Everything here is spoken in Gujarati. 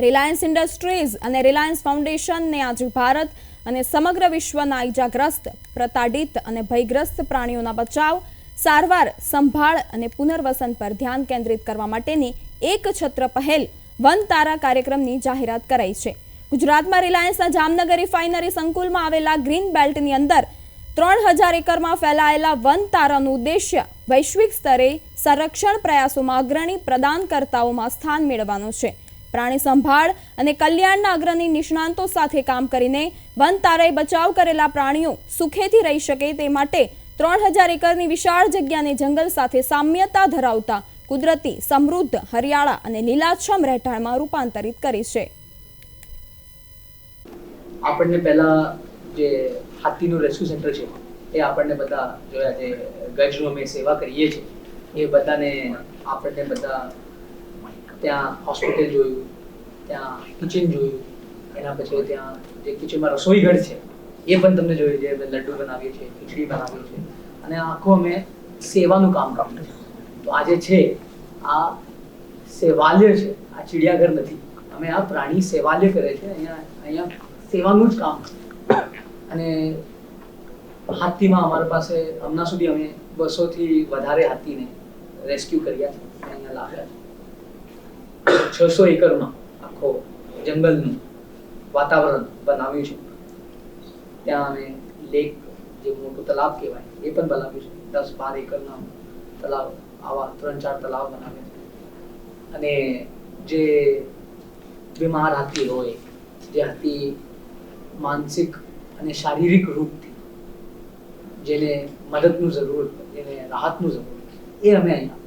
રિલાયન્સ ઇન્ડસ્ટ્રીઝ અને રિલાયન્સ ફાઉન્ડેશનને આજે ભારત અને સમગ્ર વિશ્વના ઇજાગ્રસ્ત, પ્રતાડિત અને ભયગ્રસ્ત પ્રાણીઓના બચાવ, સારવાર, સંભાળ અને પુનર્વસન પર ધ્યાન કેન્દ્રિત કરવા માટેની એક છત્ર પહેલ વન તારા કાર્યક્રમની જાહેરાત કરાઈ છે. ગુજરાતમાં રિલાયન્સના જામનગર રિફાઇનરી સંકુલમાં આવેલા ગ્રીન બેલ્ટની અંદર 3000 એકરમાં ફેલાયેલા વન તારાનું ઉદ્દેશ્ય વૈશ્વિક સ્તરે સંરક્ષણ પ્રયાસોમાં અગ્રણી પ્રદાનકર્તાઓમાં સ્થાન મેળવવાનું છે. પ્રાણી સંભાળ અને કલ્યાણના અગ્રણી નિષ્ણાંતો સાથે કામ કરીને વન તારાએ બચાવ કરેલા પ્રાણીઓ સુખેથી રહી શકે તે માટે 3000 એકરની વિશાળ જગ્યાને જંગલ સાથે સામ્યતા ધરાવતા કુદરતી, સમૃદ્ધ, હરિયાળા અને લીલાછમ રહેઠાણમાં રૂપાંતરિત કરી છે. આપણને પહેલા જે હાથીનું રેસ્ક્યુ સેન્ટર છે એ આપણને બધા જોયા, જે ગજનો અમે સેવા કરીએ છીએ એ બધાને આપણને બધા ત્યાં હોસ્પિટલ જોયું, ત્યાં કિચન જોયું, એના પછી ત્યાં જે કિચનમાં રસોઈ ઘર છે એ પણ તમને જોયું, જે અમે લડ્ડુ બનાવીએ છીએ, ખીચડી બનાવીએ છીએ અને આખું અમે સેવાનું કામ કરીએ છીએ. તો આજે છે આ સેવાલય છે, આ ચિડિયાઘર નથી. અમે આ પ્રાણી સેવાલય કરે છે, અહીંયા સેવાનું જ કામ. અને હાથીમાં અમારી પાસે હમણાં સુધી અમે 200થી વધારે હાથીને રેસ્ક્યુ કર્યા છે, અહીંયા લાવ્યા છે. 600 એકરમાં આખો જંગલનું વાતાવરણ બનાવ્યું છે. ત્યાં અમે લેક, જે મોટું તલાવ કહેવાય, એ પણ બનાવ્યું છે. 10-12 એકરના તલાવ, આવા 3-4 તલાવ બનાવ્યા છે. અને જે બીમાર હાથી હોય, જે હાથી માનસિક અને શારીરિક રૂપથી જેને મદદનું જરૂર, જેને રાહતનું જરૂર, એ અમે અહીંયા